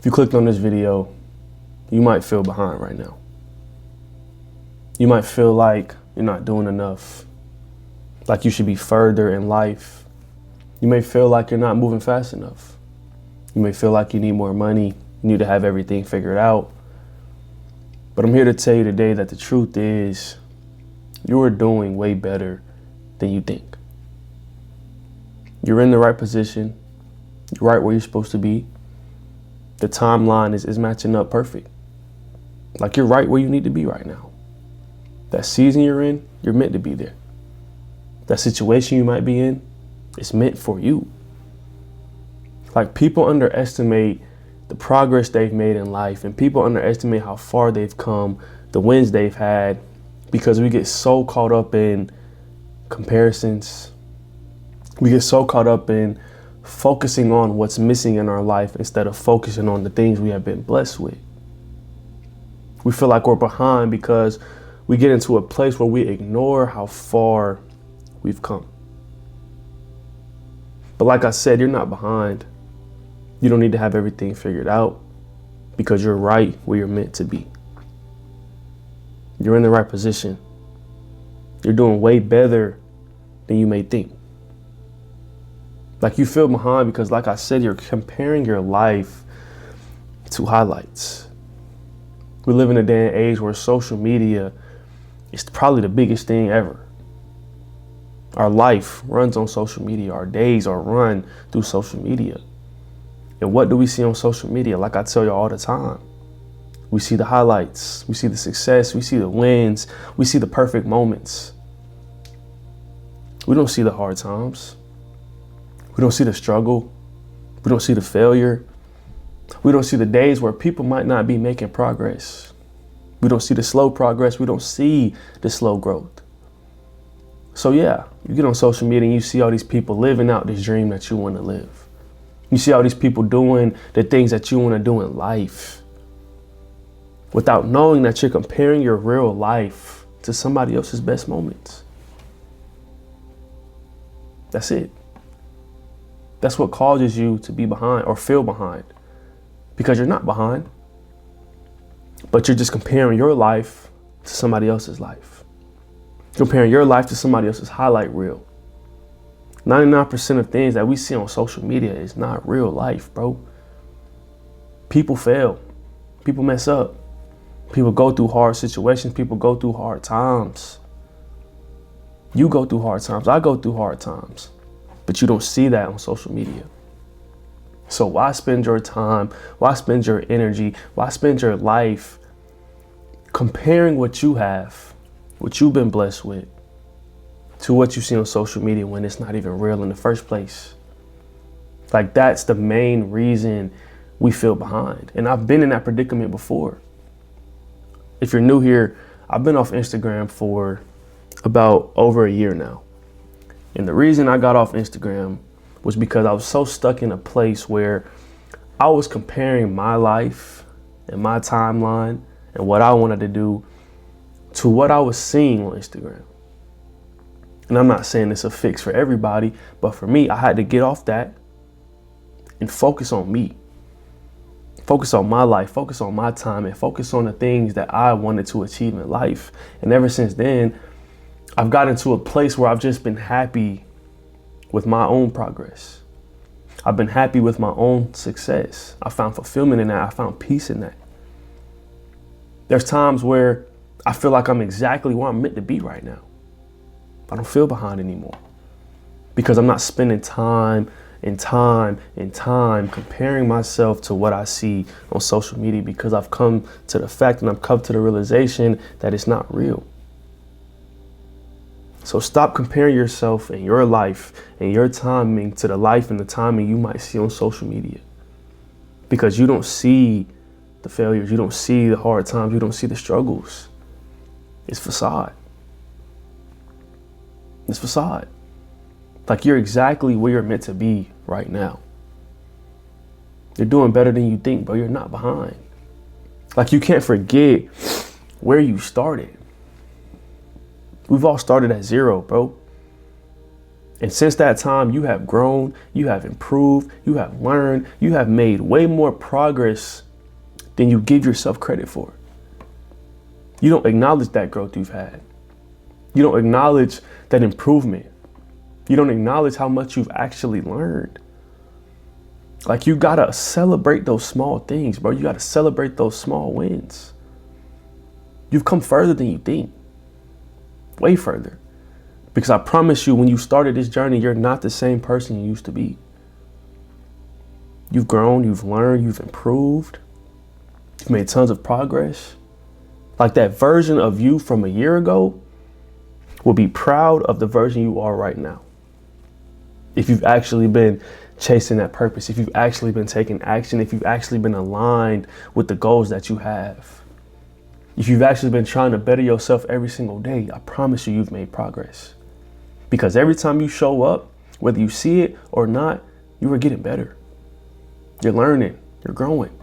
If you clicked on this video, you might feel behind right now. You might feel like you're not doing enough, like you should be further in life. You may feel like you're not moving fast enough. You may feel like you need more money, you need to have everything figured out. But I'm here to tell you today that the truth is you are doing way better than you think. You're in the right position. You're right where you're supposed to be. The timeline is matching up perfect. Like you're right where you need to be right now. That season you're in, you're meant to be there. That situation you might be in, it's meant for you. Like people underestimate the progress they've made in life, and people underestimate how far they've come, the wins they've had, because we get so caught up in comparisons. We get so caught up in focusing on what's missing in our life instead of focusing on the things we have been blessed with. We feel like we're behind because we get into a place where we ignore how far we've come. But like I said, you're not behind. You don't need to have everything figured out because you're right where you're meant to be. You're in the right position. You're doing way better than you may think. Like you feel behind because, like I said, you're comparing your life to highlights. We live in a day and age where social media is probably the biggest thing ever. Our life runs on social media. Our days are run through social media. And what do we see on social media? Like I tell you all the time, we see the highlights, we see the success, we see the wins, we see the perfect moments. We don't see the hard times. We don't see the struggle. We don't see the failure. We don't see the days where people might not be making progress. We don't see the slow progress. We don't see the slow growth. So yeah, you get on social media and you see all these people living out this dream that you want to live. You see all these people doing the things that you want to do in life without knowing that you're comparing your real life to somebody else's best moments. That's it. That's what causes you to be behind or feel behind, because you're not behind, but you're just comparing your life to somebody else's life. Comparing your life to somebody else's highlight reel. 99% of things that we see on social media is not real life, bro. People fail. People mess up. People go through hard situations. People go through hard times. You go through hard times. I go through hard times. But you don't see that on social media. So why spend your time? Why spend your energy? Why spend your life comparing what you have, what you've been blessed with, to what you see on social media when it's not even real in the first place? Like that's the main reason we feel behind. And I've been in that predicament before. If you're new here, I've been off Instagram for about over a year now. And the reason I got off Instagram was because I was so stuck in a place where I was comparing my life and my timeline and what I wanted to do to what I was seeing on Instagram. And I'm not saying it's a fix for everybody, but for me, I had to get off that and focus on me. Focus on my life, focus on my time, and focus on the things that I wanted to achieve in life. And ever since then, I've gotten to a place where I've just been happy with my own progress. I've been happy with my own success. I found fulfillment in that. I found peace in that. There's times where I feel like I'm exactly where I'm meant to be right now. I don't feel behind anymore because I'm not spending time comparing myself to what I see on social media, because I've come to the fact and I've come to the realization that it's not real. So stop comparing yourself and your life and your timing to the life and the timing you might see on social media, because you don't see the failures, you don't see the hard times, you don't see the struggles. It's facade. It's facade. Like you're exactly where you're meant to be right now. You're doing better than you think, but you're not behind. Like you can't forget where you started. We've all started at zero, bro. And since that time, you have grown, you have improved, you have learned, you have made way more progress than you give yourself credit for. You don't acknowledge that growth you've had. You don't acknowledge that improvement. You don't acknowledge how much you've actually learned. Like, you gotta celebrate those small things, bro. You gotta celebrate those small wins. You've come further than you think. Way further. Because I promise you, when you started this journey, you're not the same person you used to be. You've grown, you've learned, you've improved. You've made tons of progress. Like, that version of you from a year ago will be proud of the version you are right now. If you've actually been chasing that purpose, if you've actually been taking action, if you've actually been aligned with the goals that you have, if you've actually been trying to better yourself every single day, I promise you've made progress. Because every time you show up, whether you see it or not, you are getting better. You're learning, you're growing.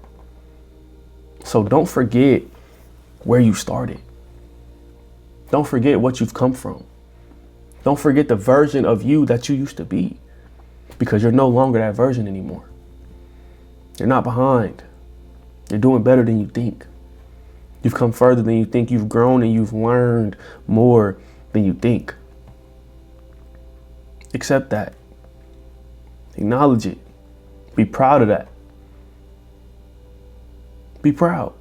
So don't forget where you started. Don't forget what you've come from. Don't forget the version of you that you used to be, because you're no longer that version anymore. You're not behind. You're doing better than you think. You've come further than you think. You've grown and you've learned more than you think. Accept that. Acknowledge it. Be proud of that. Be proud.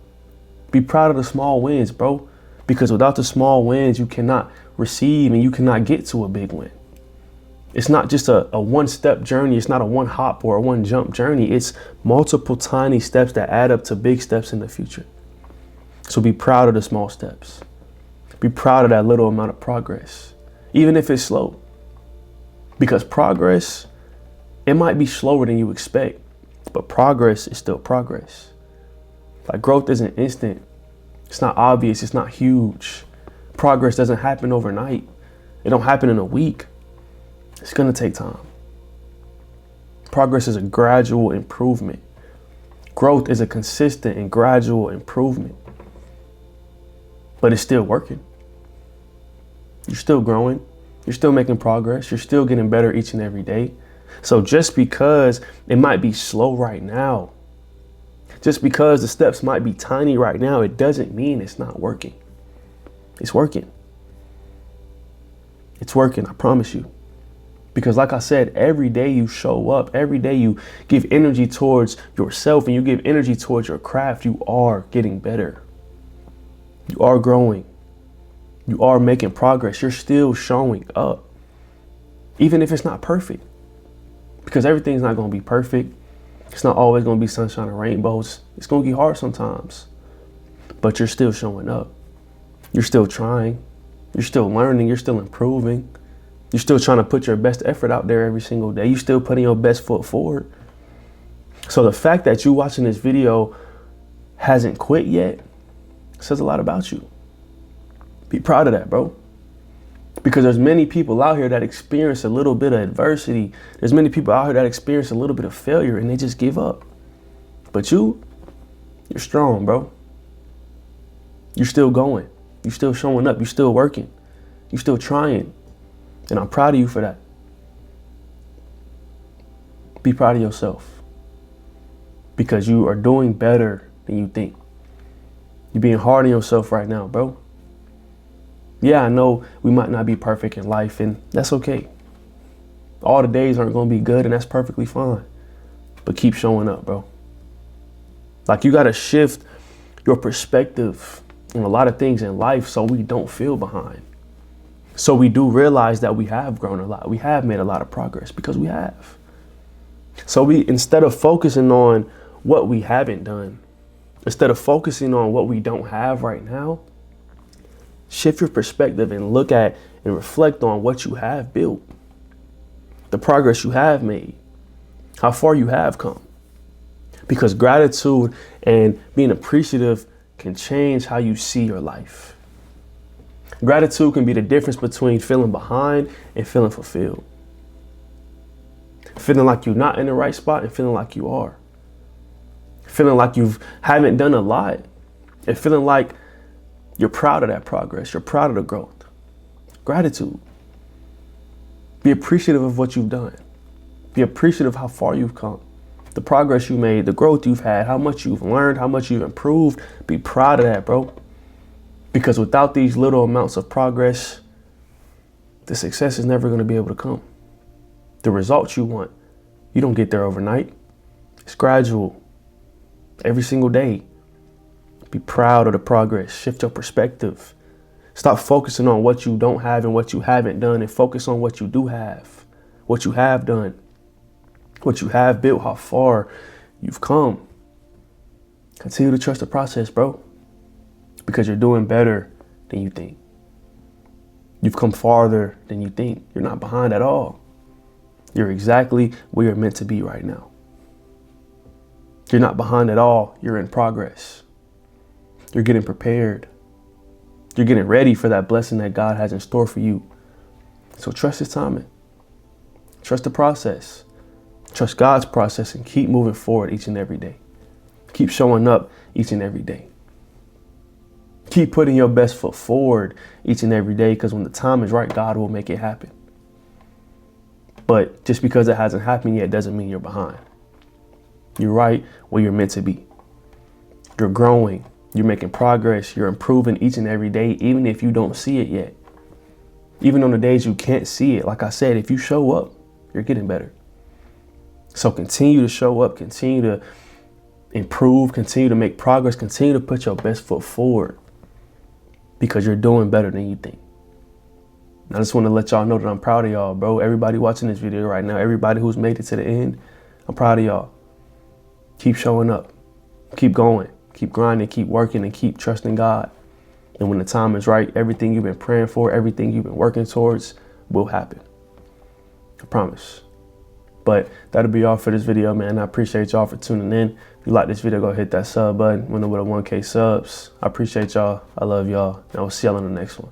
Be proud of the small wins, bro. Because without the small wins, you cannot receive and you cannot get to a big win. It's not just a one-step journey. It's not a one hop or a one jump journey. It's multiple tiny steps that add up to big steps in the future. So be proud of the small steps. Be proud of that little amount of progress, even if it's slow. Because progress, it might be slower than you expect, but progress is still progress. Like, growth isn't instant. It's not obvious. It's not huge. Progress doesn't happen overnight. It don't happen in a week. It's going to take time. Progress is a gradual improvement. Growth is a consistent and gradual improvement. But it's still working. You're still growing. You're still making progress. You're still getting better each and every day. So just because it might be slow right now, just because the steps might be tiny right now, it doesn't mean it's not working. It's working. It's working, I promise you. Because like I said, every day you show up, every day you give energy towards yourself and you give energy towards your craft, you are getting better. You are growing. You are making progress. You're still showing up, even if it's not perfect. Because everything's not going to be perfect. It's not always going to be sunshine and rainbows. It's going to get hard sometimes. But you're still showing up. You're still trying. You're still learning. You're still improving. You're still trying to put your best effort out there every single day. You're still putting your best foot forward. So the fact that you watching this video hasn't quit yet says a lot about you. Be proud of that, bro. Because there's many people out here that experience a little bit of adversity. There's many people out here that experience a little bit of failure and they just give up. But you're strong, bro. You're still going. You're still showing up. You're still working. You're still trying. And I'm proud of you for that. Be proud of yourself. Because you are doing better than you think. You're being hard on yourself right now, bro. Yeah, I know we might not be perfect in life, and that's okay. All the days aren't going to be good, and that's perfectly fine. But keep showing up, bro. Like, you got to shift your perspective on a lot of things in life so we don't feel behind. So we do realize that we have grown a lot. We have made a lot of progress because we have. So instead of focusing on what we haven't done, instead of focusing on what we don't have right now, shift your perspective and look at and reflect on what you have built, the progress you have made, how far you have come. Because gratitude and being appreciative can change how you see your life. Gratitude can be the difference between feeling behind and feeling fulfilled. Feeling like you're not in the right spot and feeling like you are. Feeling like you haven't done a lot and feeling like you're proud of that progress. You're proud of the growth. Gratitude. Be appreciative of what you've done. Be appreciative of how far you've come, the progress you made, the growth you've had, how much you've learned, how much you've improved. Be proud of that, bro. Because without these little amounts of progress, the success is never going to be able to come. The results you want, you don't get there overnight. It's gradual. Every single day. Be proud of the progress. Shift your perspective. Stop focusing on what you don't have and what you haven't done, and focus on what you do have, what you have done, what you have built, how far you've come. Continue to trust the process, bro, because you're doing better than you think. You've come farther than you think. You're not behind at all. You're exactly where you're meant to be right now. You're not behind at all. You're in progress. You're getting prepared. You're getting ready for that blessing that God has in store for you. So trust His timing. Trust the process. Trust God's process and keep moving forward each and every day. Keep showing up each and every day. Keep putting your best foot forward each and every day, because when the time is right, God will make it happen. But just because it hasn't happened yet doesn't mean you're behind. You're right where you're meant to be. You're growing. You're making progress. You're improving each and every day, even if you don't see it yet. Even on the days you can't see it. Like I said, if you show up, you're getting better. So continue to show up, continue to improve, continue to make progress, continue to put your best foot forward, because you're doing better than you think. And I just want to let y'all know that I'm proud of y'all, bro. Everybody watching this video right now, everybody who's made it to the end, I'm proud of y'all. Keep showing up, keep going, keep grinding, keep working, and keep trusting God. And when the time is right, everything you've been praying for, everything you've been working towards will happen. I promise. But that'll be all for this video, man. I appreciate y'all for tuning in. If you like this video, go hit that sub button. We're with 1K subs. I appreciate y'all. I love y'all. And I will see y'all in the next one.